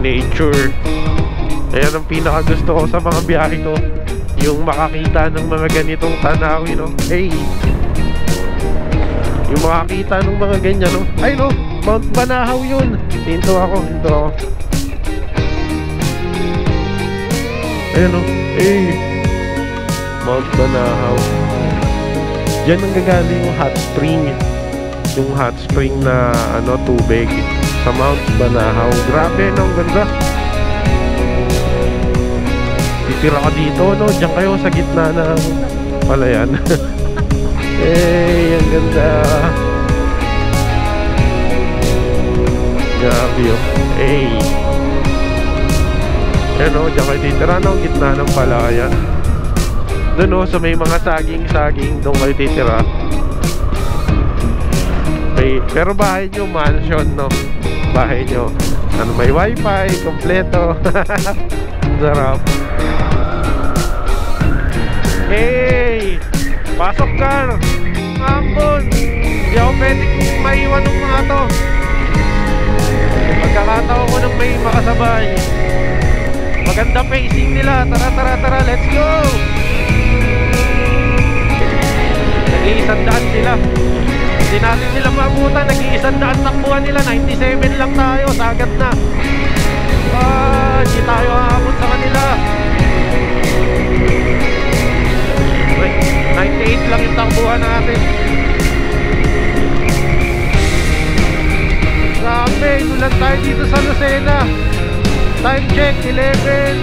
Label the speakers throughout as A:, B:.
A: nature. Ayan ang pinakagusto ko sa mga biyahe ko, yung makakita ng mga ganitong tanawin, no? Yung makakita ng mga ganyan, no? Ay, no, Mount Banahaw yun. Hinto ako. Ayan, no? Mount Banahaw. Diyan ang gagaling yung hot spring. Yung hot spring na tubig sa Mount Banahaw. Grabe, no? Ang ganda. Titira ka dito, no? Diyan kayo sa gitna ng palayan. Ang ganda. Grabe yun. Ano, diyan kayo titira, no? Gitna ng palayan. Doon, no? So may mga saging-saging. Doon kayo titira. Pero bahay nyo, mansion, no? Bahay nyo. May wifi, kompleto. Sarap. Pasok car. Ambon. Hindi ako pwedeng maiwan ng mga to. Pagkakataon ko nang may makasabay. Maganda pacing nila. Tara, let's go. Nag-iisang daan sila. Hindi natin sila maabutan. Nag-iisang daan takbuhan nila. 97 lang tayo. Sagad na. Hindi tayo aabot sa kanila. 98 lang yung takbuhan natin. Grabe, nulan tayo dito sa Lucena. Time check, 11:42.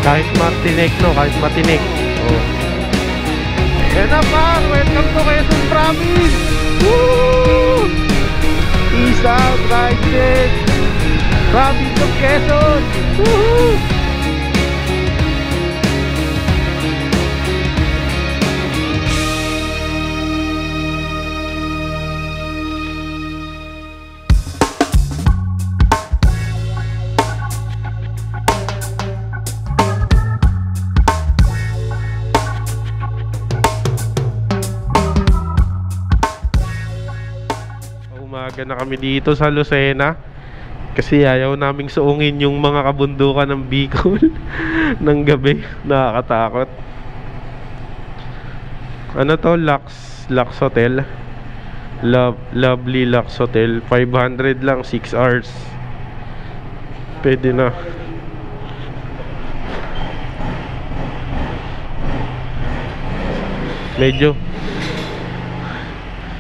A: Kahit matinik, no? Kahit matinik. Yan na pa, welcome to Quezon Province. Woo! East-South Riding Province of Quezon. Woohoo! Umaga na kami dito sa Lucena kasi ayaw naming suungin yung mga kabundukan ng Bicol ng gabi. Nakakatakot. Ano to? Lux Hotel. Lovely Lux Hotel. 500 lang, 6 hours. Pwede na.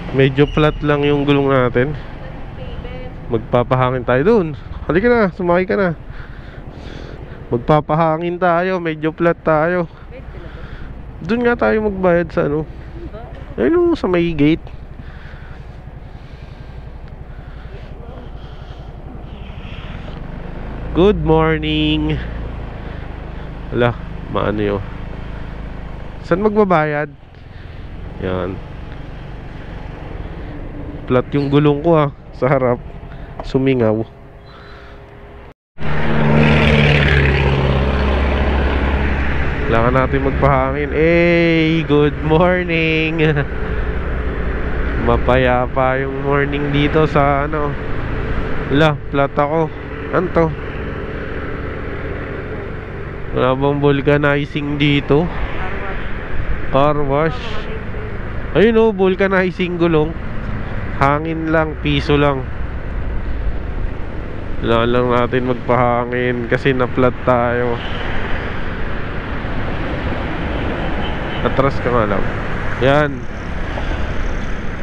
A: Medyo flat lang yung gulong natin. Magpapahangin tayo dun. Halika na, sumakay ka na. Magpapahangin tayo, medyo flat tayo. Dun nga tayo magbayad sa ayun, sa may gate. Good morning. Wala, maano yun. Saan magbabayad? Yan. Flat yung gulong ko sa harap. Sumingaw. Kailangan natin magpahangin. Good morning. Mapayapa yung morning dito sa flat ako. Anto? Wala bang vulcanizing dito? Car wash. Ayun, vulcanizing gulong. Hangin lang, piso lang. Kailangan lang natin magpahangin kasi na-flat tayo. Atras ka nga lang. Yan.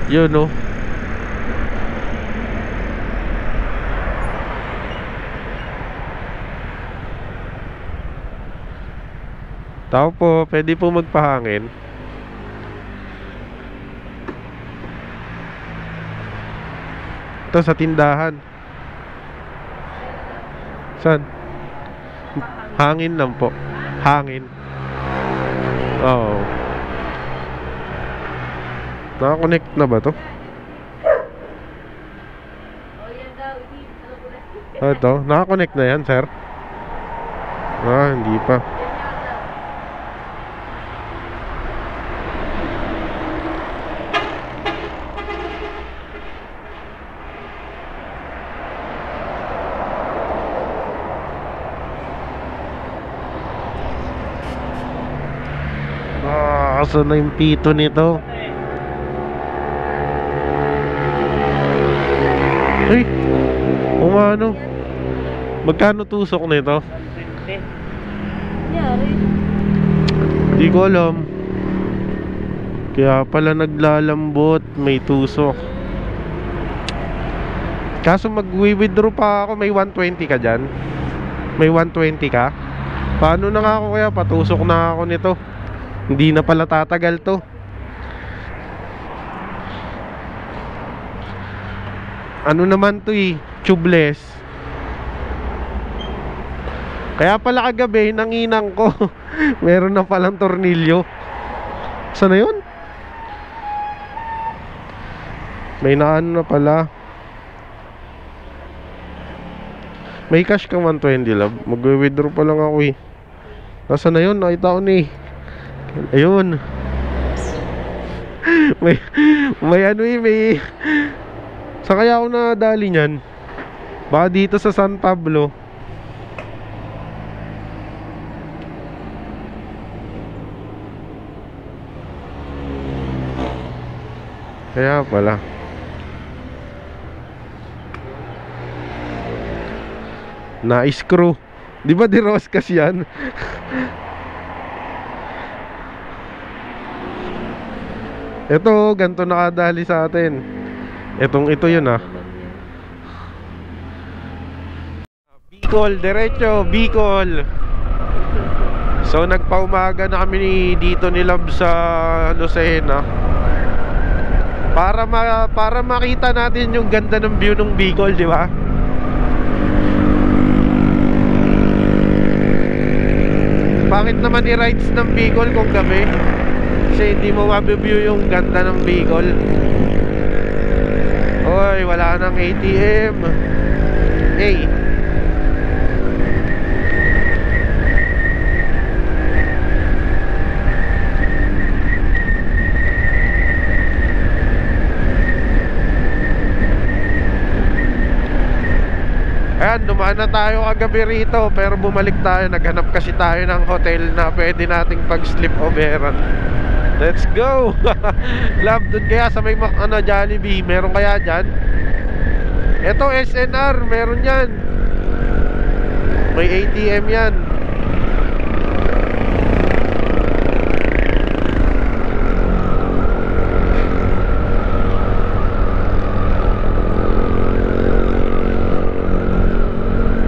A: Yun, Tao po, pwede po magpahangin. Ito sa tindahan. Saan? Hangin lang po. Hangin. Oo. Naka-connect na ba to? Ito, naka-connect na yan, sir? Hindi pa. Asa na yung pito nito? Ay, umano. Magkano tusok nito?
B: 120. Yari.
A: Hindi ko alam. Kaya pala naglalambot, may tusok. Kaso mag-withdraw pa ako, may 120 ka dyan? May 120 ka? Paano na nga ako kaya? Patusok na ako nito. Hindi na pala tatagal to. Ano naman to eh, tubeless. Kaya pala kagabi, nanginang ko. Meron na palang tornilyo. Saan na yun? May naano na pala. May cash kang 120 love. Mag-withdraw pa lang ako eh. Nasaan na yun? Nakita ko na eh. Ayun. may ano eh, may... Saan kaya ako nadali nyan? Baka dito sa San Pablo. Kaya pala. Na-screw. Di ba di Roscas yan? Ito, ganito nakadali sa atin. Ito yun ah. Bicol, derecho, Bicol. So nagpaumaga na kami dito ni Love sa Lucena. Para makita natin yung ganda ng view ng Bicol, di ba? Bakit naman i-rides ng Bicol kung gabi? Kasi hindi mo mabiview yung ganda ng Bicol. Oy, wala nang ATM. Hey. Ayan, dumaan na tayo kagabi rito. Pero bumalik tayo, naghanap kasi tayo ng hotel na pwede nating pag-sleepoveran. Let's go. Love, dun kaya sa may Jollibee, meron kaya dyan? Ito SNR, meron yan. May ATM yan.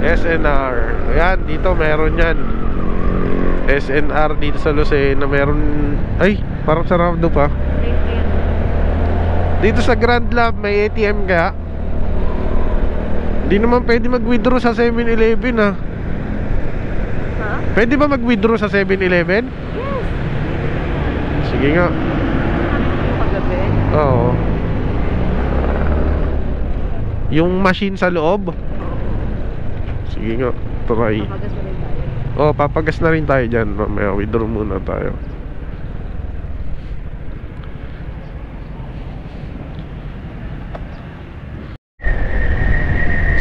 A: SNR. Ayan, dito meron yan. SNR dito sa Lucena. Meron. Ay, parang sarado pa. Dito sa Grand Lab may ATM kaya. Hindi naman pwede mag-withdraw sa 7-Eleven ah.
B: Ha?
A: Pwede ba mag-withdraw sa 7-Eleven?
B: Yes.
A: Sige nga.
B: Paggabi?
A: Oo. Yung machine sa loob? Sige nga, try.
B: Papagas mo rin tayo.
A: Oh, papagas na rin tayo dyan. Mamaya, withdraw muna tayo.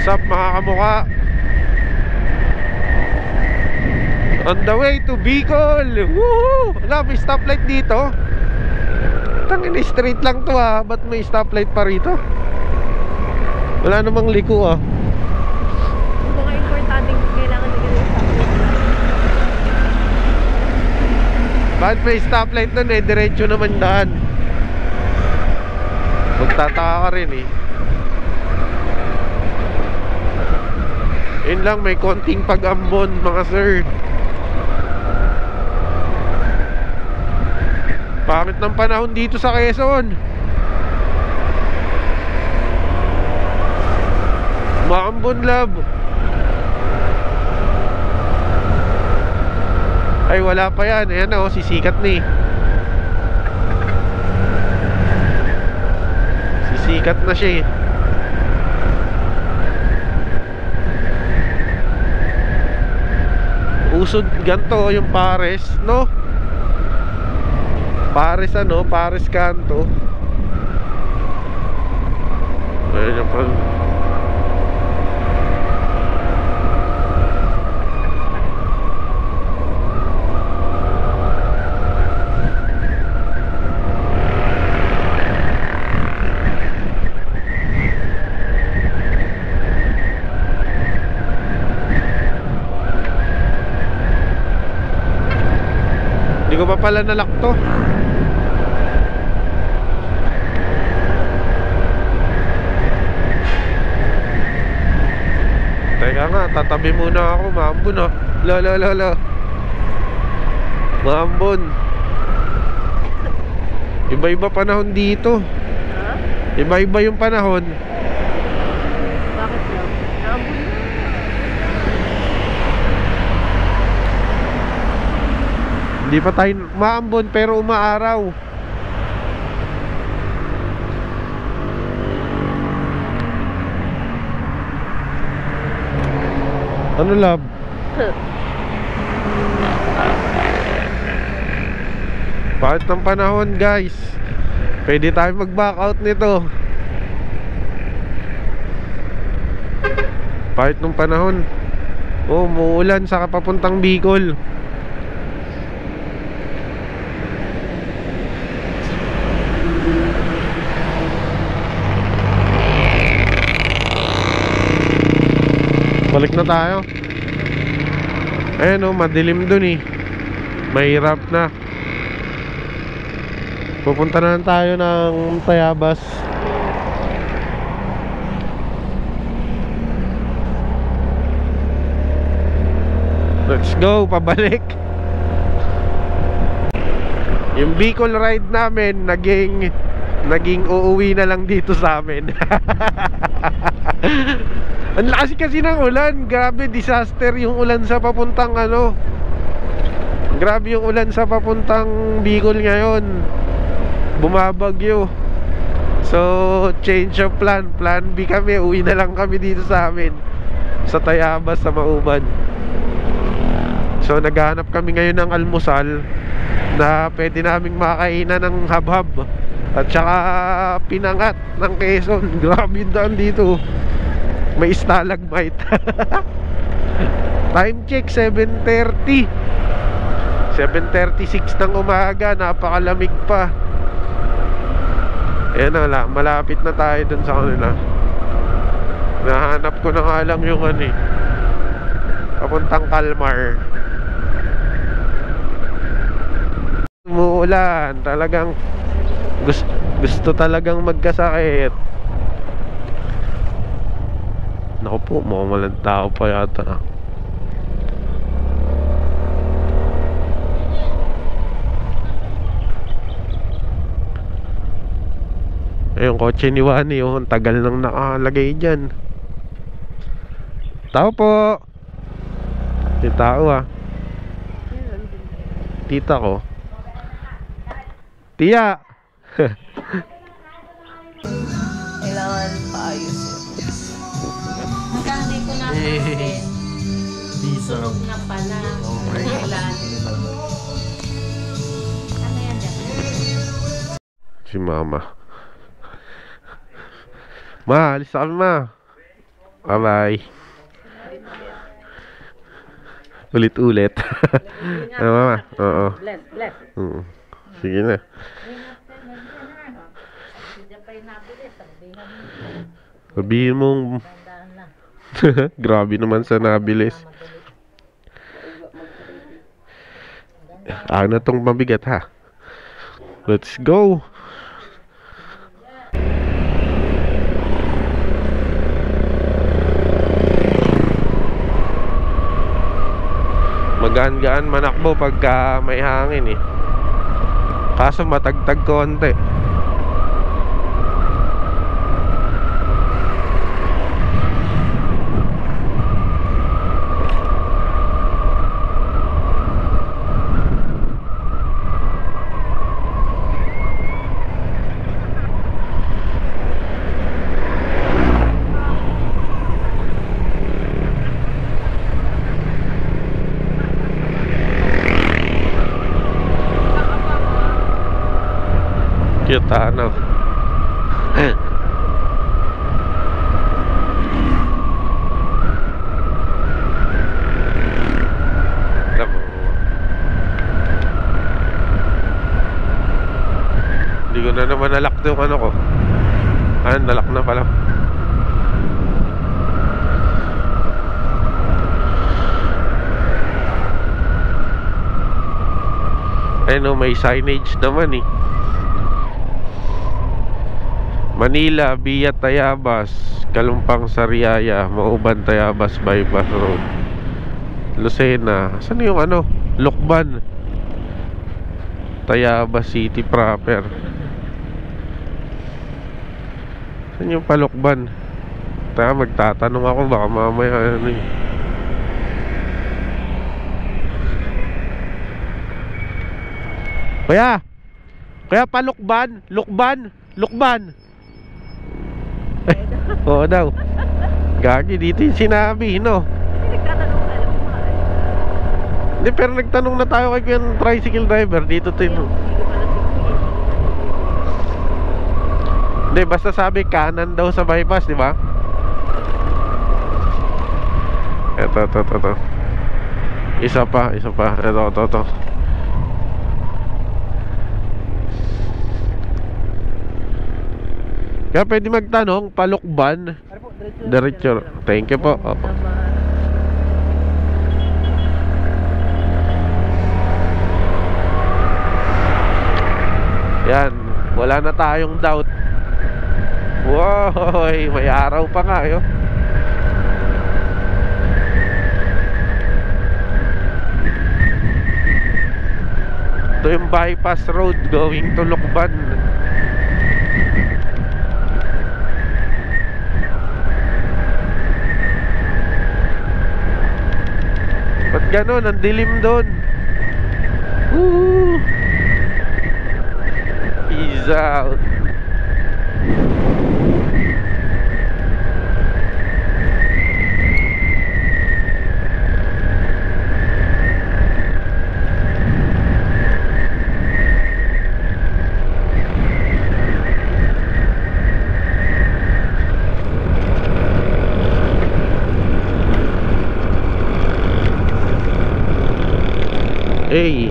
A: Sup mga kamukha? On the way to Bicol. Woohoo! Wala, may stoplight dito. Tangin, straight lang to ah. Ba't may stoplight pa rito? Wala namang liko ah.
B: Mga importanteng kailangan na ganun sa
A: Bakit may stoplight nun eh? Diretso naman daan. Magtataka ka rin eh. Yun lang, may konting pag-ambon mga sir. Pangit ng panahon dito sa Quezon. Maambon love. Ay wala pa yan. Ayan o, sisikat ni. Sisikat na siya eh. Usod ganto yung Pares, no? Pares ano, Pares kanto. Ayan yung pag... pa pala nalak to. Teka nga, tatabi muna ako. Maambon ah. La. Maambon. Iba-iba panahon dito.
B: Ha?
A: Iba-iba yung panahon.
B: Bakit lang? Naambun na.
A: Hindi pa tayo maambon pero umaaraw. Ano love? Bakit ng panahon guys? Pwede tayo mag-back out nito. Bakit ng panahon? Oh, muulan sa papuntang Bicol. Balik na tayo. Ayan o, madilim dun eh. Mahirap na. Pupunta na tayo ng Tayabas. Let's go, pabalik. Yung Bicol ride namin naging uuwi na lang dito sa amin. Ang lakas kasi ng ulan. Grabe, disaster yung ulan sa papuntang ano. Grabe yung ulan sa papuntang Bicol ngayon. Bumabagyo. So, change of plan. Plan B kami. Uwi na lang kami dito sa amin. Sa Tayabas, sa Mauban. So, naghahanap kami ngayon ng almusal na pwede naming makainan ng habhab at saka pinangat ng Quezon. Grabe yung daan dito. May stalagmite. Time check 7:30. 7:36 ng umaga. Napakalamig pa. Ayan na, malapit na tayo dun sa kanila. Nahanap ko na nga lang yung ano eh, papuntang Kalmar. Umuulan. Talagang gusto talagang magkasakit. Naku po, mukhang walang tao pa yata. Yung kotse ni Wani, oh, ang tagal nang nakalagay dyan. Tao po. Yung tao ah. Tita ko. Tia.
B: Kailangan paayos yun.
C: Hindi ko napansin.
D: Diesel.
C: Na pala. Ulan. Ano yan dyan?
A: Si mama. Ma, alis na kami ma. Bye bye. Ulit-ulit. Ano mama? Oo.
C: Bless.
A: Sige na. Sabihin mong grabe naman sa nabilis. Ano tong mabigat ha? Let's go. Magaan-gaan manakbo pagka may hangin eh. Kaso matagtag konti. Cute ano. Hindi ko na naman nalak yung ano ko. Nalak na pala. Ayun o, may signage naman eh. Manila via Tayabas, Kalumpang Sariaya, Mauban Tayabas Bypass Road. Lucena. Saan yung ano? Lukban, Tayabas City proper. Saan yung Palukban? Taka, magtatanong ako, baka mamaya ano eh. Kaya Palukban, Lukban. Oo daw. Gagi, dito yung sinabi, no?
B: Kasi nagtatanong ka, alam mo nga.
A: Hindi, pero nagtanong na tayo kay yung tricycle driver. Dito
B: Hindi
A: tayo.
B: ko pala siguro.
A: Hindi, basta sabi kanan daw sa bypass, di ba? Ito. Isa pa. Ito. Kaya pwede magtanong, Palukban. Diretso. Thank you po. Opo. Yan, wala na tayong doubt. Wow, may araw pa nga yun. Ito yung bypass road going to Lukban. Ba't ganon? Ang dilim doon. Woo! Peace out. Hey.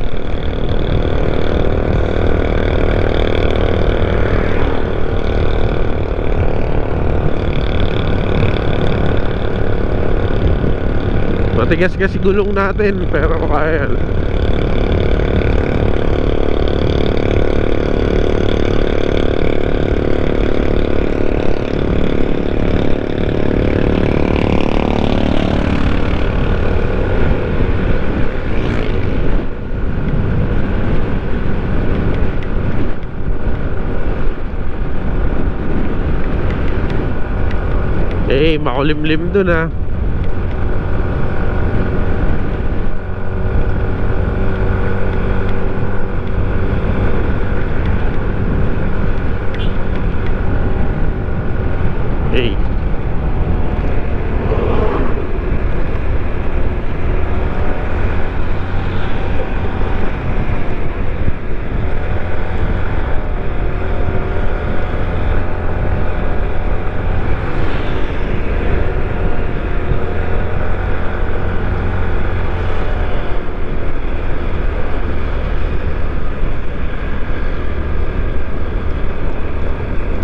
A: Matigas kasi gulong natin, pero kaya. Eh, makulimlim dun ah. Hey.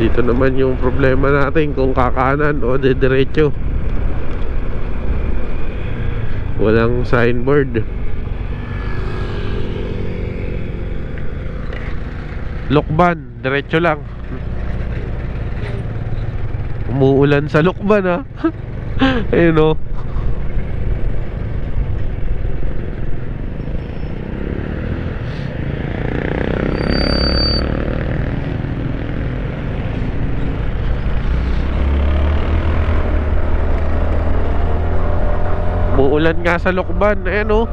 A: Dito naman yung problema natin, kung kakanan o diretso. Walang signboard. Lukban, diretso lang. Umuulan sa Lukban ha. Ayun o. Umuulan nga sa Lukban. Ayan o,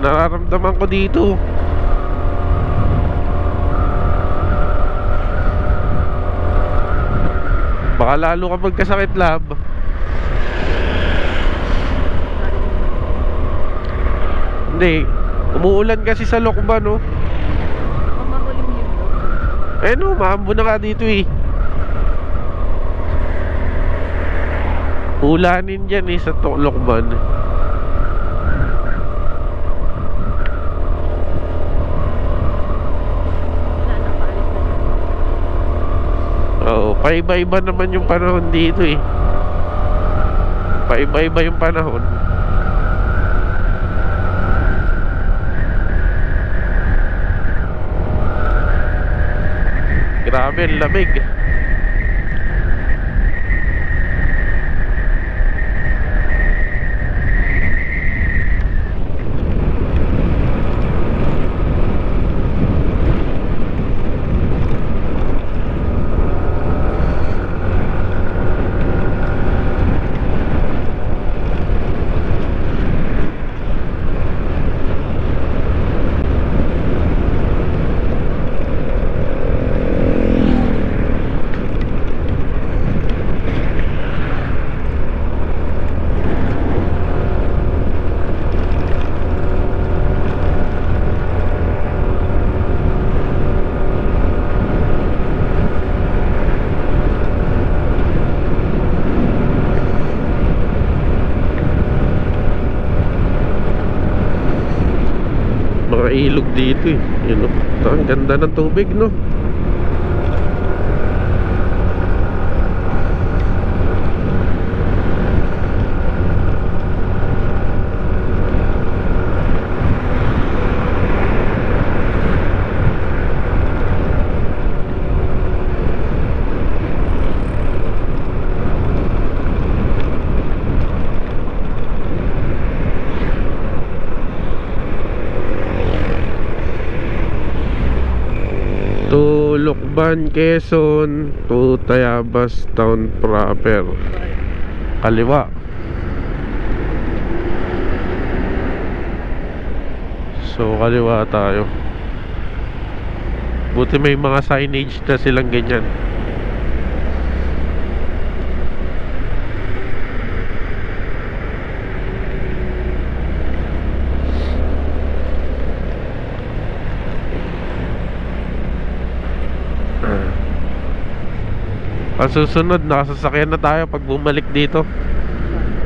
A: nararamdaman ko dito. Baka lalo ka magkasakit, lab. Hindi, umuulan kasi sa Lukban o.
B: Makulimlim daw.
A: Ayan o, maambo na ka dito eh. Ulanin dyan eh sa Lukban. Oo, paiba-iba naman yung panahon dito eh. Paiba-iba yung panahon. Grabe, ang lamig. Mga ilog dito eh. Yun, oh. Ang ganda ng tubig, no? To Lucban, Quezon, to Tayabas Town proper. Kaliwa. So kaliwa tayo. Buti may mga signage na silang ganyan. Ang susunod, nakasasakyan na tayo pag bumalik dito.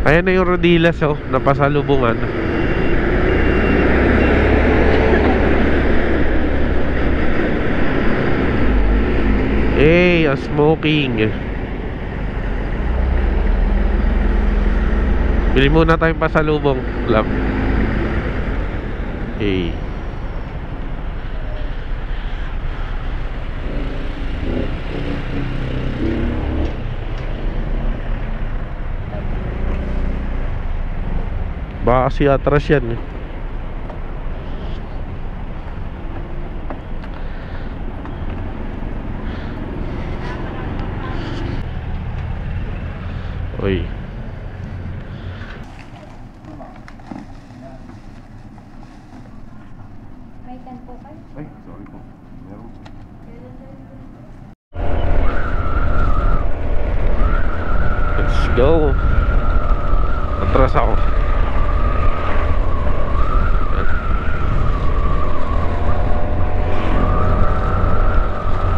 A: Ayan na yung Rodilas, oh, napasalubungan. Hey, a smoking. Bili muna tayong pasalubong, love. Hey. Baka kasi atras yan eh. Oy.
C: May 10 po kayo?
A: Ay, sorry po. Meron. Let's go. Atras ako.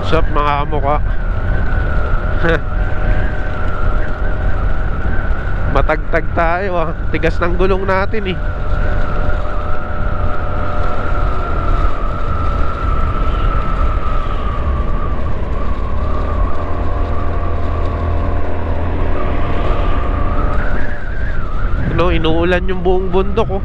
A: What's up mga kamukha? Matagtag tayo ah. Tigas ng gulong natin eh. Ano, inuulan yung buong bundok oh.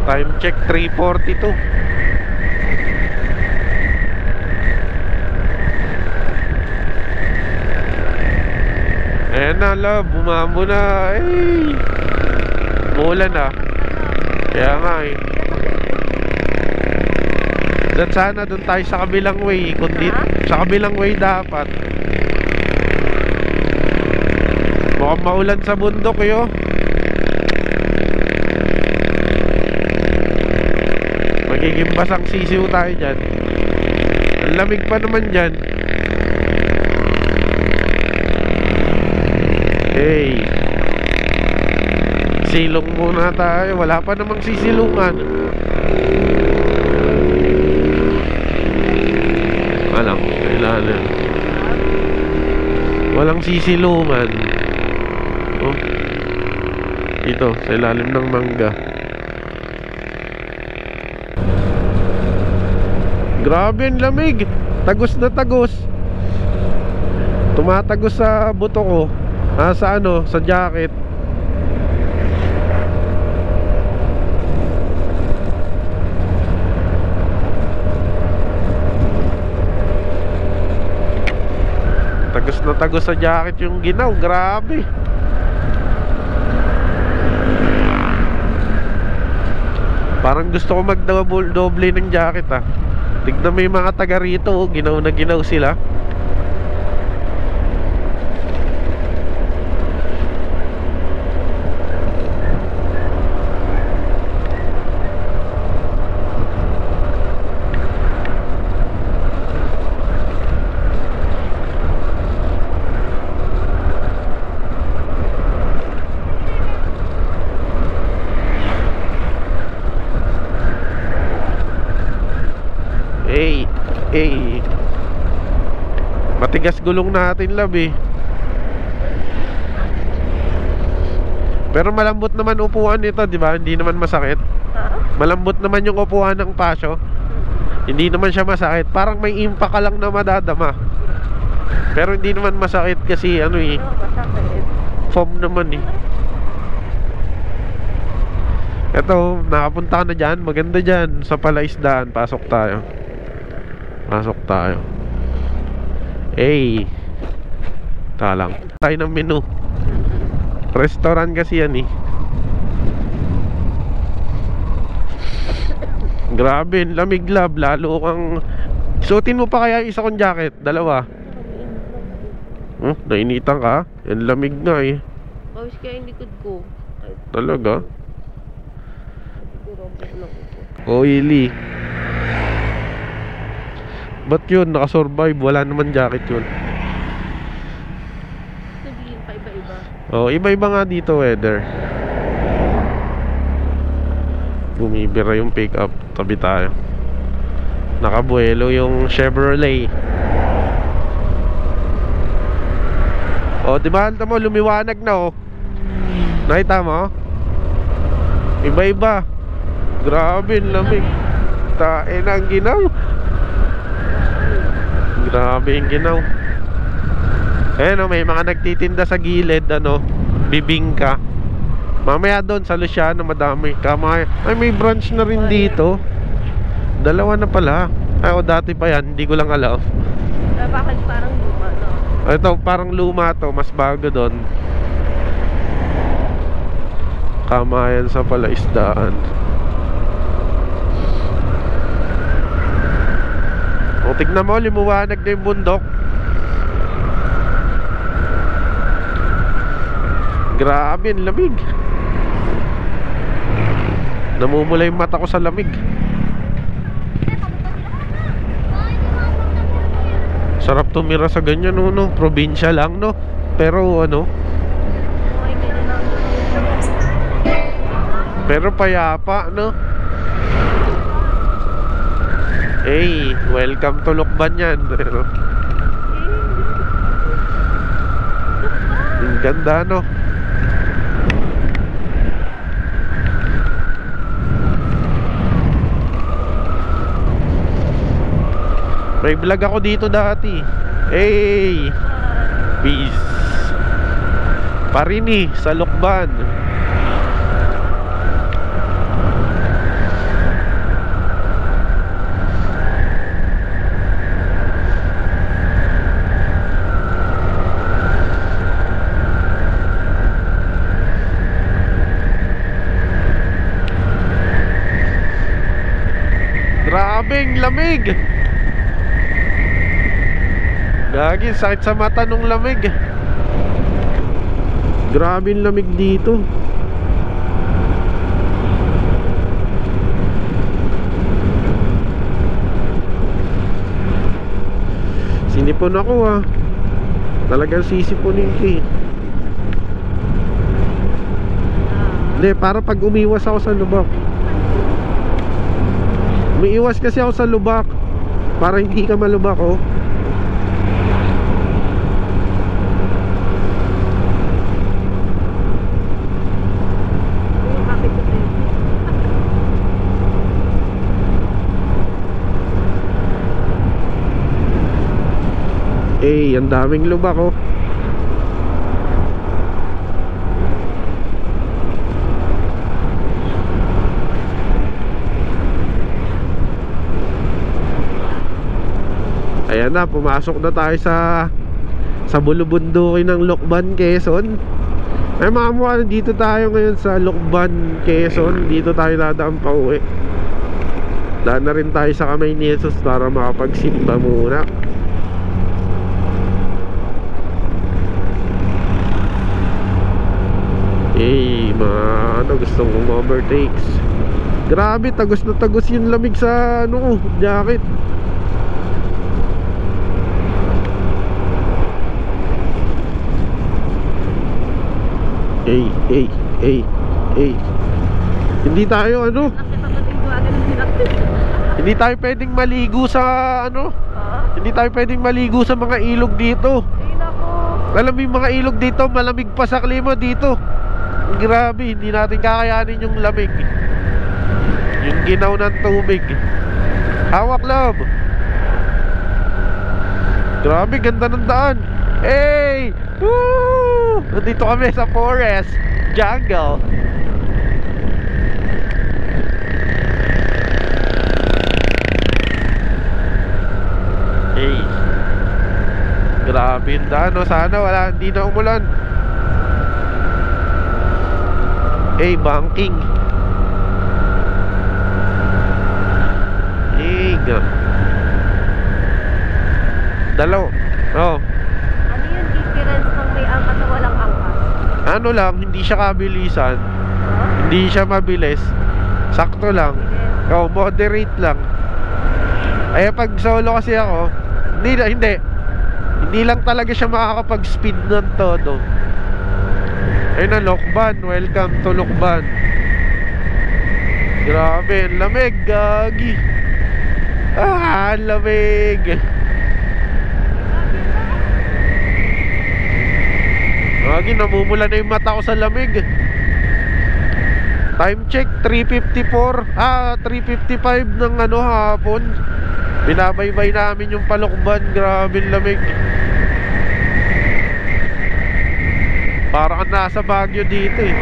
A: Time check 3:42. Ayan na love, bumambo na. Ay, umulan na. Kaya nga eh. At sana dun tayo sa kabilang way. Kundi sa kabilang way dapat. Mukhang maulan sa bundok eh oh. Magiging basang sisiw tayo dyan. Ang lamig pa naman dyan. Hey, silong muna tayo. Wala pa namang sisilungan. Walang kailangan. Walang sisilungan. Oh. Dito, sa ilalim ng mangga. Grabe ang lamig. Tagos na tagos. Tumatagos sa buto ko. Sa ano, sa jacket. Tagos na tagos sa jacket yung ginaw. Grabe. Parang gusto ko magdoble ng jacket ah. Tignan mo yung mga taga rito, oh. Ginaw na ginaw sila. Matigas gulong natin, love eh. Pero malambot naman upuan nito, di ba? Hindi naman masakit. Malambot naman yung upuan ng Pasio. Hindi naman siya masakit. Parang may impact ka lang na madadama. Pero hindi naman masakit kasi ano eh, foam naman eh. Eto, nakapunta ka na dyan. Maganda dyan sa Palaisdaan. Pasok tayo. Pasok tayo. Talang tayo ng menu. Restaurant kasi yan eh. Grabe, lamig lab. Lalo kang suotin mo pa kaya isa kong jacket. Dalawa. Nainitan ka? Yan lamig nga eh.
B: Pawis kaya yung likod ko.
A: Talaga? Oily. Ba't yun? Nakasurvive. Wala naman jacket yun.
B: Sabihin pa iba-iba.
A: Oh, iba-iba nga dito weather. Bumibira yung pick up. Tabi tayo. Nakabuelo yung Chevrolet. Oh, di ba? Mo, lumiwanag na oh. Nakita mo? Iba-iba. Grabe, lamig. Tain ang ginaw. Grabe yung ginaw. Ayan o, may mga nagtitinda sa gilid, ano, bibingka. Mamaya doon sa Luciano, madami. Kamay. Ay, may branch na rin dito. Dalawa na pala. Ay, o dati pa yan, hindi ko lang alam.
B: Bakit parang luma, no?
A: Ito, parang luma to, mas bago doon. Kamayan sa Palaisdaan. O, tignan mo, limuwanag na yung bundok. Grabe, ang lamig. Namumula yung mata ko sa lamig. Sarap tumira sa ganyan, no? Probinsya lang, no? Pero, ano? Pero payapa, no? Hey, welcome to Lukban yan. Ang ganda, no? May vlog ako dito dati. Hey, peace. Parini sa Lukban. Grabing lamig. Gagi, sakit sa mata nung lamig. Grabing lamig dito. Sinipon ako ah. Talagang sisipunin ko eh. Hindi, para pag umiwas ako sa lubak. Umiiwas kasi ako sa lubak para hindi ka malubak oh. ang daming lubak oh. Ayan na, pumasok na tayo sa bulubundukin ng Lokban, Quezon. Ay mga mukha, dito tayo ngayon sa Lokban, Quezon. Dito tayo dadaan pa uwi. Daan na rin tayo sa Kamay ni Jesus para makapagsimba muna. Mga gustong overtakes. Grabe, tagos na tagos yung lamig sa jacket. Hindi tayo hindi tayo pwedeng maligo sa hindi tayo pwedeng maligo sa mga ilog dito. Alam mo yung mga ilog dito, malamig pa sa klima dito. Grabe, hindi natin kakayanin yung lamig. Yung ginaw ng tubig. Hawak love. Grabe, ganda ng daan. Hey! Woo! Nandito kami sa forest jungle. Hey, grabe yung daan. Sana hindi na umulan. Hey, banking. Hey, dalaw. Oh.
B: Ano yung difference ng may angkas na walang angkas?
A: Ano lang, hindi siya kabilisan. Hindi siya mabilis. Sakto lang. Oh, moderate lang. Ay pag solo kasi ako, hindi lang talaga siya makakapag-speed ng todo. Ayun na, Lokban. Welcome to Lokban. Grabe, lamig, gagi. Lamig. Gagi, namumula na yung mata ko sa lamig. Time check, 3:54. 3:55 ng hapon. Binabaybay namin yung Palokban. Grabe lamig. Parang nasa Baguio dito eh.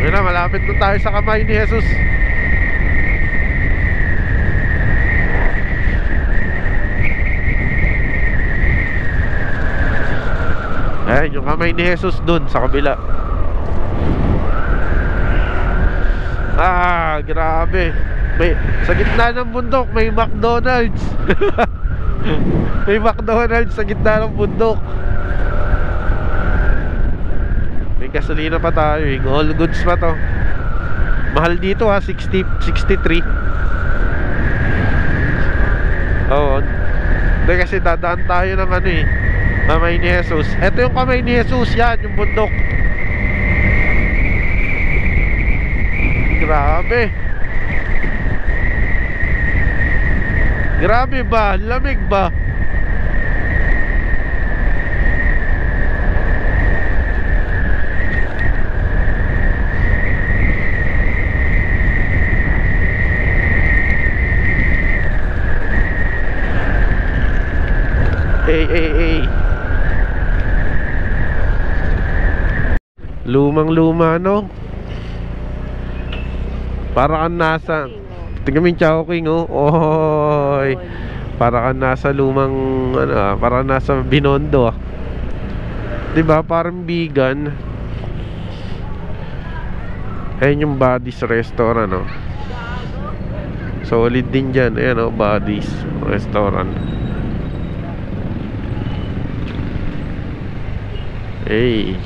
A: Ayun na, malapit na tayo sa Kamay ni Jesus. Ayan, yung Kamay ni Jesus dun sa kabila. Grabe. Sa gitna ng bundok may McDonald's. May McDonald's sa gitna ng bundok. May gasolina pa tayo eh. All goods pa to. Mahal dito 63. Oo. Hindi kasi dadaan tayo ng Kamay ni Jesus. Ito yung Kamay ni Jesus. Yan, yung bundok. Grabe. Grabe ba? Lamig ba? Hey. Lumang-luma no? Para kang nasa tingnan mo yung Chowking oh. Oy. Para kang nasa lumang para nasa Binondo 'di ba? Parang vegan. Ayun yung Buddies restaurant no. Solid din dyan. Ayan oh, Buddies restaurant. Hey.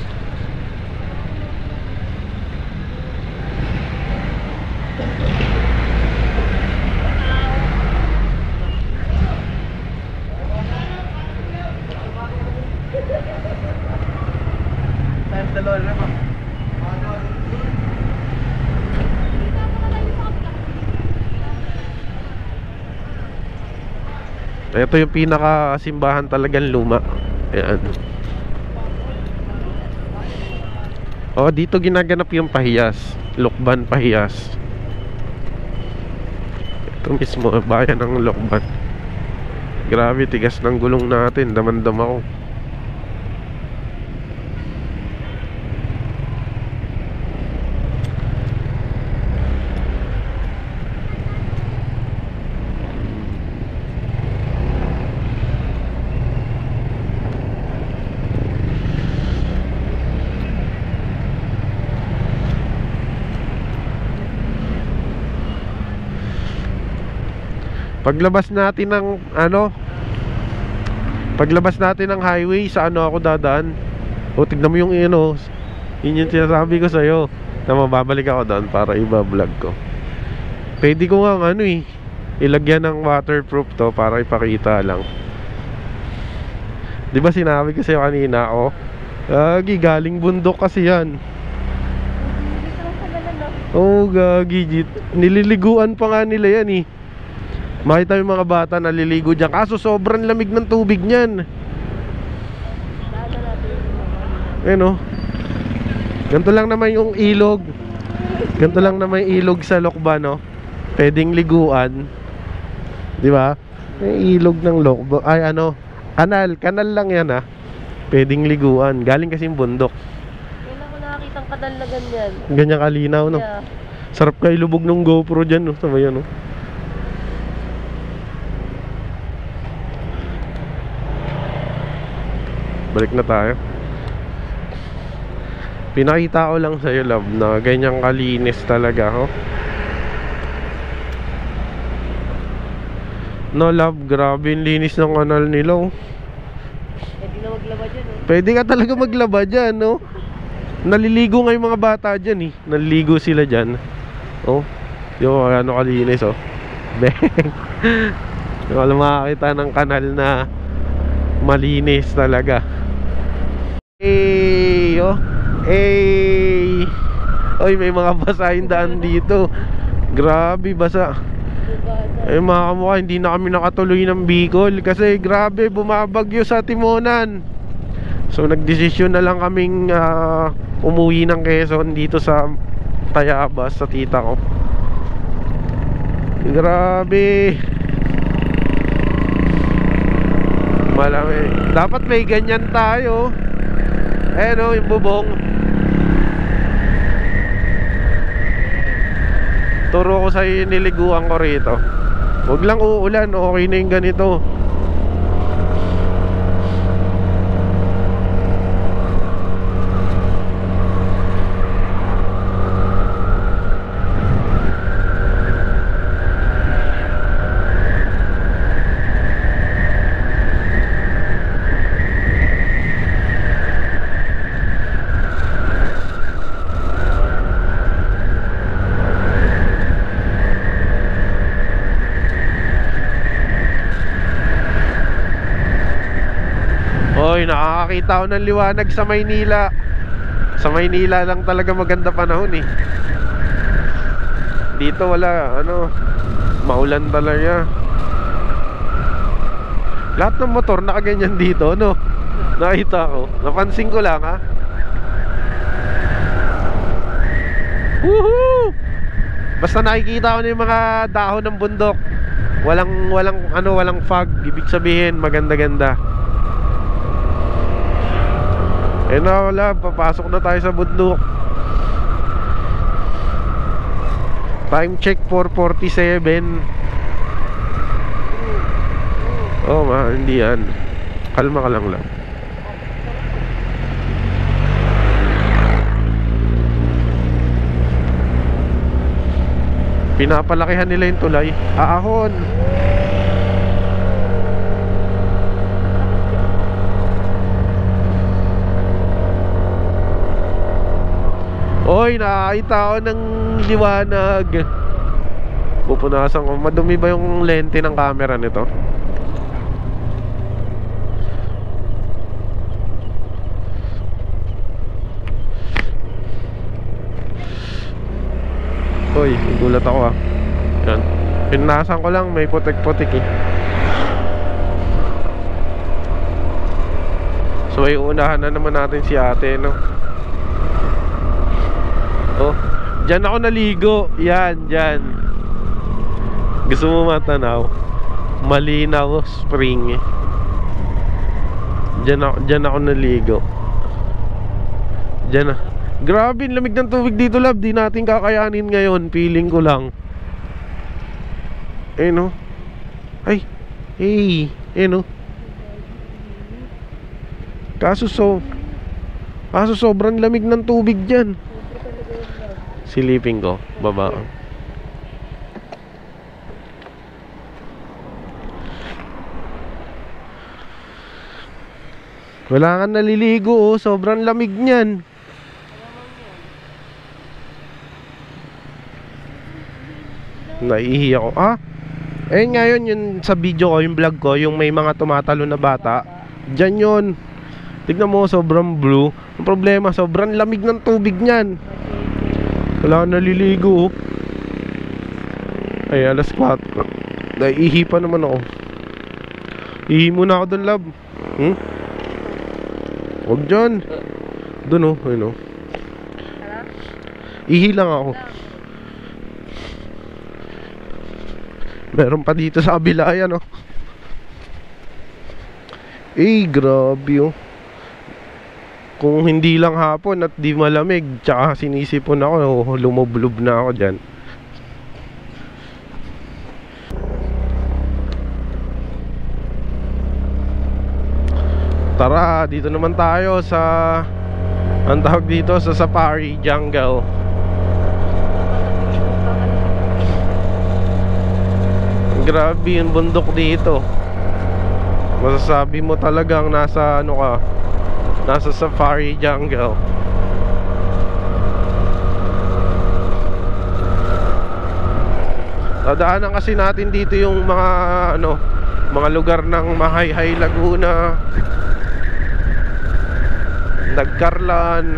A: Ito yung pinaka-simbahan talagang luma. Ayan. Oh, dito ginaganap yung pahiyas. Lokban Pahiyas. Ito mismo, bayan ng Lokban. Grabe, tigas ng gulong natin. Damandam ako. Paglabas natin ng paglabas natin ng highway, sa ako dadaan. O tignan mo yung yun yung sinasabi ko sa'yo, na mababalik ako doon para iba-vlog ko. Pwede ko nga ilagyan ng waterproof to para ipakita lang. Di ba sinabi ko sa'yo kanina, galing bundok kasi yan. Oh, gagi, nililiguan pa nga nila yan Makita yung mga bata naliligo dyan. Kaso sobrang lamig ng tubig niyan. Ganito lang naman yung ilog. Ganito lang naman yung ilog sa Lokban, Pwedeng liguan. Di ba? May ilog ng Lokban. Ay, kanal lang yan, Pwedeng liguan. Galing kasi yung bundok.
B: Kailan ko nakakitang kadal na ganyan.
A: Ganyan kalinaw,
B: Yeah.
A: Sarap kayo lubog ng GoPro dyan, Sama yan, Balik na tayo. Pinakita ko lang sa'yo, love, na ganyang kalinis talaga, No, love, grabe yung linis ng kanal nila,
B: Pwede na maglaba dyan,
A: Pwede ka talaga maglaba dyan, Naliligo nga yung mga bata dyan, Naliligo sila dyan. Yung kalinis, Beng. Wala makakita ng kanal na malinis talaga. Oy, may mga basahin daan dito. Grabe, basa. Mga kamukha, hindi na kami nakatuloy ng Bicol kasi grabe, bumabagyo sa Timonan. So nagdesisyon na lang kaming umuwi ng Quezon dito sa Tayabas, sa tita ko. Grabe. Malaki. Dapat may ganyan tayo. Yung bubong. Turo ko sa'yo yung niliguan ko rito. Huwag lang uulan, okay na yung ganito. Nakakakita ko ng liwanag sa Maynila. Sa Maynila lang talaga maganda panahon Dito wala, maulan talaga. Lahat ng motor nakaganyan dito, Nakita ko, napansin ko lang, Woohoo! Basta nakikita ko na yung mga dahon ng bundok. Walang fog. Ibig sabihin maganda-ganda. Wala, papasok na tayo sa bundok. Time check 4:47. Hindi yan. Kalma ka lang. Pinapalakihan nila yung tulay. Ahon. Oy, nakakita ko ng liwanag. Pupunasan ko. Madumi ba yung lente ng camera nito? Oy, gulat ako Yan. Pinunasan ko lang, may putik-putik So iuunahan na naman natin si ate, no? Oh, dyan ako naligo. Yan, dyan. Gusto mo matanaw? Malinaw spring. Dyan ako naligo. Dyan na. Grabe, lamig ng tubig dito, love. Di natin kakayanin ngayon. Feeling ko lang. Eh, no? Ay. Hey. Eh, no? Kaso sobrang lamig ng tubig dyan. Silipin ko. Baba. Wala kang naliligo, oh. Sobrang lamig niyan. Naiihi ako. Ah? Eh ngayon yun sa video ko, yung vlog ko, yung may mga tumatalo na bata. Diyan yun. Tignan mo, sobrang blue. Ang problema, sobrang lamig ng tubig niyan. Wala kang naliligo, oh. Ay, alas 4. Naiihi pa naman ako. Ihi muna ako dun, love. Huwag dyan. Dun, oh, ayun, oh. Ihi lang ako. Meron pa dito sa kabila, yan, oh. Eh, grabe, oh. Kung hindi lang hapon at di malamig, tsaka sinisipon ako, oh, lumublob na ako dyan. Tara, dito naman tayo sa, ang tawag dito, sa Safari Jungle. Grabe yung bundok dito. Masasabi mo talagang nasa ano ka, nasa Safari Jungle. Dadaanan kasi natin dito yung mga ano, mga lugar ng Mahayhay, Laguna, Nagkarlan.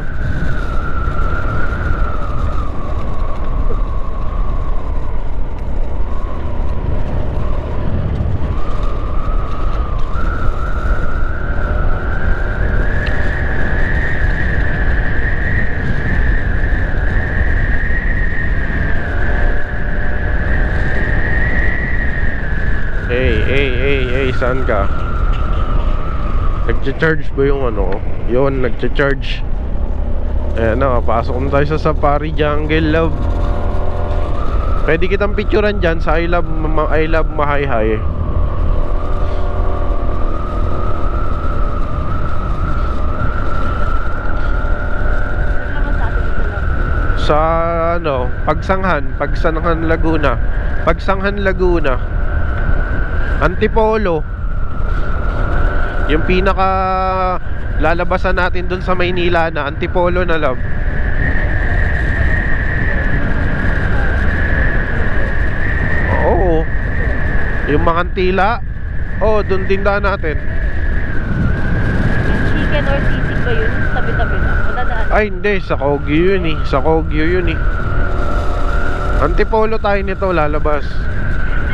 A: Hey, saan ka? Nagcha-charge ba yung ano? Yun, nagcha-charge. Ayan na, pasok na tayo sa Safari Jungle, love. Pwede kitang picturean dyan sa I Love Mahayhay. Sa ano, Pagsanghan, Laguna. Pagsanghan, Laguna. Antipolo. Yung pinaka lalabasan natin dun sa Maynila na Antipolo na, love. Oo. Yung Makantila. Oo, dun din daan natin.
B: Chicken or sisig ba yun? Tabi-tabi na. Madadaan.
A: Ay hindi, sa Kogyo yun eh. Sa Kogyo yun eh. Antipolo tayo nito lalabas.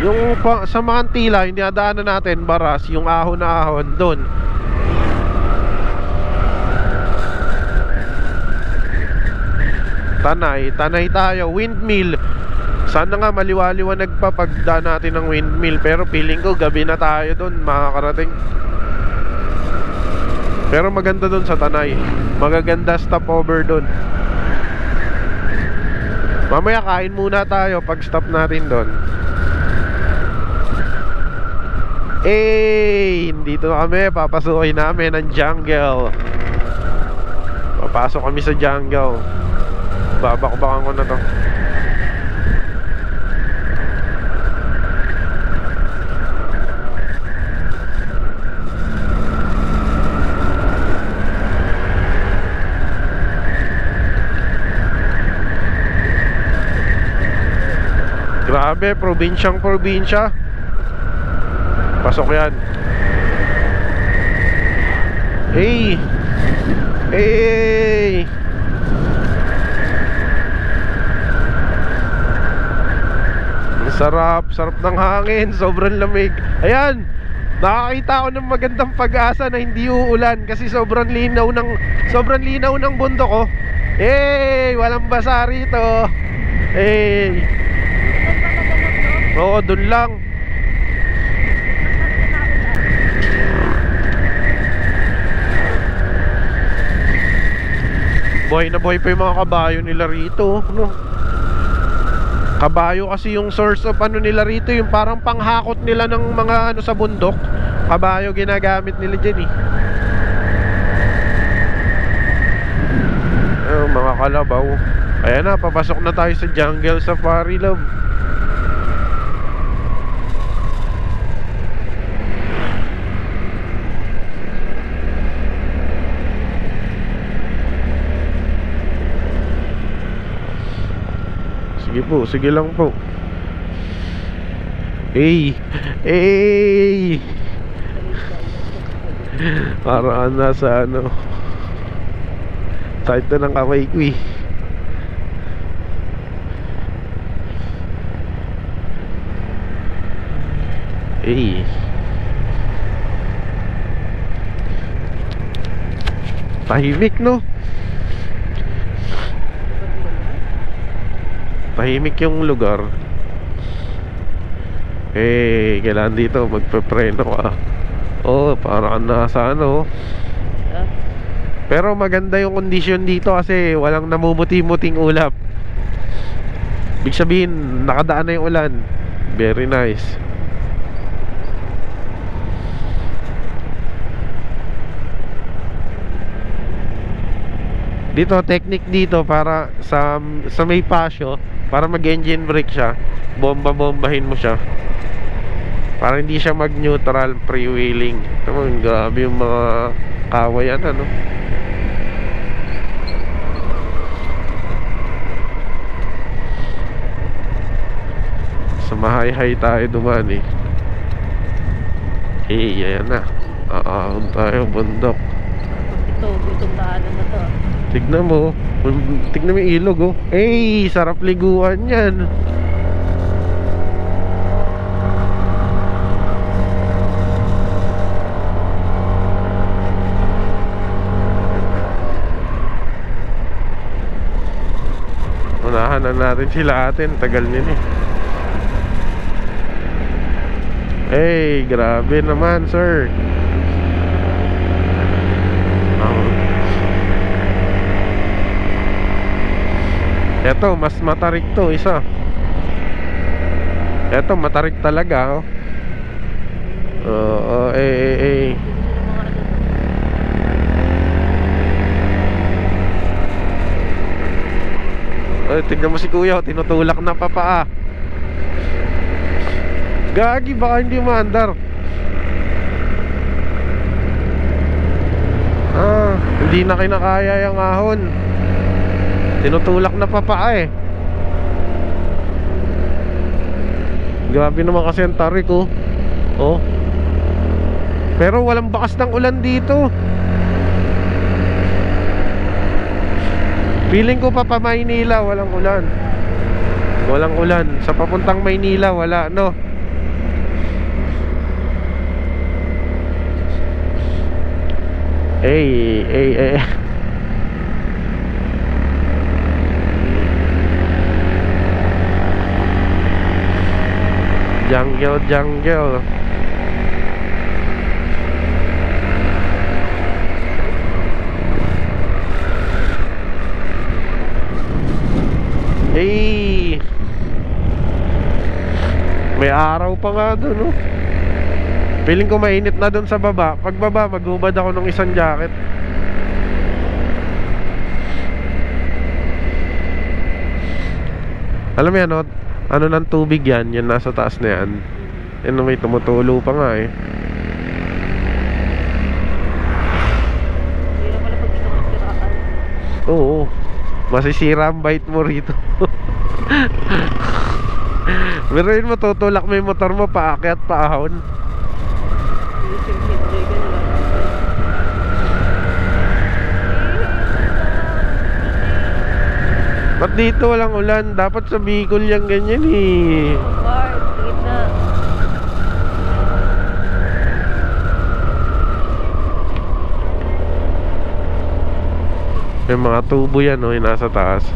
A: Yung sa Makantila, hindi nadaanan natin, Baras, yung ahon na ahon doon. Tanay tayo, windmill. Sana nga maliwaliwanag pa pagdaan natin ng windmill, pero feeling ko gabi na tayo doon makakarating. Pero maganda doon sa Tanay. Magaganda stopover doon. Mamaya kain muna tayo pag stop natin doon. Eh, dito na kami, papasukin namin ang jungle. Papasok kami sa jungle. Babakbakan ko na to. Grabe, probinsyang probinsya. Pasok yan. Hey! Hey! Sarap ng hangin, sobrang lamig. Ayan! Nakakita ako ng magandang pag-asa na hindi uulan kasi sobrang linaw ng bundok ko. Walang basa rito. Oo, dun lang. Buhay na buhay pa yung mga kabayo nila rito, no? Kabayo kasi yung source of ano nila rito, yung parang panghakot nila ng mga ano sa bundok. Kabayo ginagamit nila dyan mga kalabaw. Ayan na, papasok na tayo sa jungle safari, love. Sige po, sige lang po. Parang nasa ano, side na ng kamay ko tahimik, no? Tahimik yung lugar. Kailangan dito magpe-preno ka. Parang nasa ano. Pero maganda yung kondisyon dito kasi walang namumuti-muting ulap. Ibig sabihin, nakadaan na yung ulan. Very nice. Dito, technique dito para sa may pasyo, para mag-engine brake siya, bomba-bombahin mo siya para hindi siya mag-neutral freewheeling. Grabe yung mga kawayan, ano. Sa mahay-hay tayo dumaan ayan na. Aahon tayo bundok.
B: Itong daanan na to.
A: Tignan mo yung ilog, sarap liguan yan. Unahan na natin sila atin. Tagal nila grabe naman, sir. Eto, mas matarik to, isa. Eto, matarik talaga, tignan mo si kuya, tinutulak na pa. Gagi, baka hindi maandar. Hindi na kinakaya yung ahon. Tinutulak na pa Grabe naman kasi ang tarik, Pero walang bakas ng ulan dito. Feeling ko pa Maynila walang ulan. Walang ulan. Sa papuntang Maynila wala, no? Jungle. May araw pa nga doon, Feeling ko mainit na doon sa baba. Pagbaba, maghubad ako ng isang jacket. Alam mo yan, ano ng tubig yan? Yan nasa taas na yan. Yan may tumutulo pa nga
B: Hindi na pala pag ito magsiraan.
A: Oo. Masisira ang bite mo rito. Meron mo, tutulak mo yung motor mo paakyat, paahon. Ba't dito walang ulan? Dapat sa Bicol yan ganyan
B: Bart, tingit na.
A: May mga tubo yan, oh, yung nasa taas.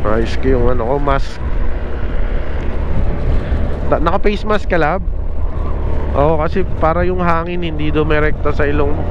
A: Ayos ko yung ano ko, mask. Naka-face mask ka, lab? Oo, kasi para yung hangin hindi dumirekta sa ilong mo.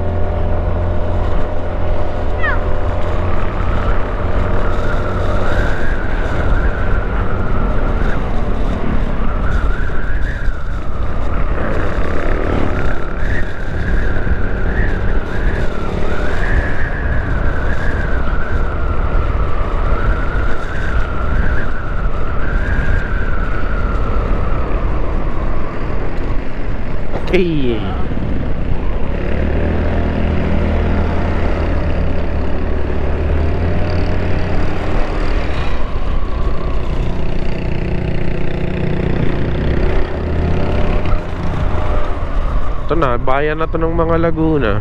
A: Hey. Ito na, bayan na to ng mga Laguna.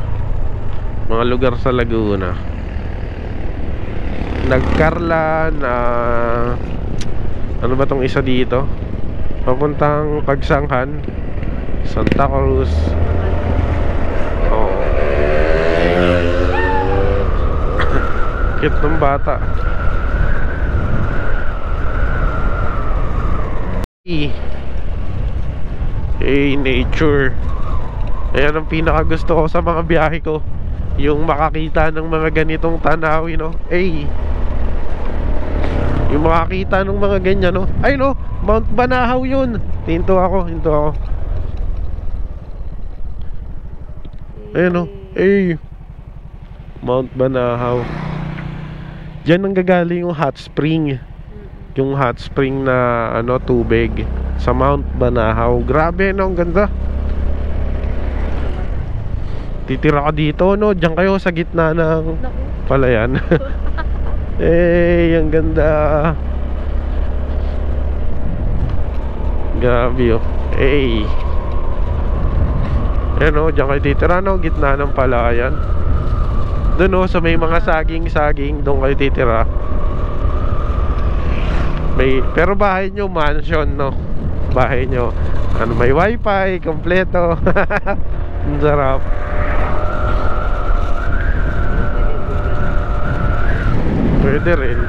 A: Mga lugar sa Laguna. Nagkarlan, ano ba tong isa dito? Papuntang Pagsanghan, Santa Cruz. Oo. Cute ng bata. Hey, nature. Ayan ang pinakagusto ko sa mga biyahe ko, yung makakita ng mga ganitong tanawin, no? Hey, yung makakita ng mga ganyan, no? Ay, no, Mount Banahaw yun. Hinto ako. Ayan, no? Hey, Mount Banahaw. Diyan nang gagaling yung hot spring. Yung hot spring na ano, tubig sa Mount Banahaw. Grabe, no? Ang ganda. Titira ka dito, no? Diyan kayo sa gitna ng palayan. Eh, ang ganda. Grabe, oh. Eh. Ayan, oh, diyan kayo titira, no? Gitna ng palayan. Doon, oh, sa may mga saging-saging, doon kayo titira. Pero bahay nyo, mansion, no? Bahay nyo, ano, may wifi, kompleto. Ang sarap. Pwede rin.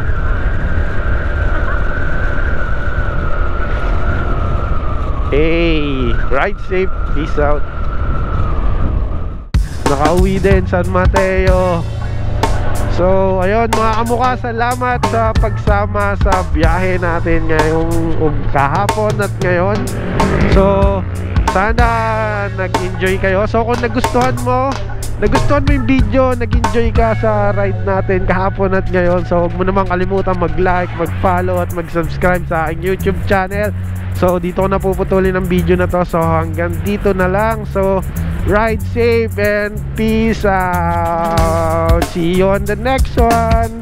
A: Hey, ride safe, peace out. Nakauwi din San Mateo. So, ayun mga kamukha, salamat sa pagsama sa biyahe natin ngayong kahapon at ngayon. So, sana nag-enjoy kayo. So, kung nagustuhan mo yung video, nag-enjoy ka sa ride natin kahapon at ngayon, so huwag mo naman kalimutan mag-like, mag-follow at mag-subscribe sa aking YouTube channel. So, dito ko na puputulin ang video na to. So, hanggang dito na lang. So, ride safe and peace out. See you on the next one.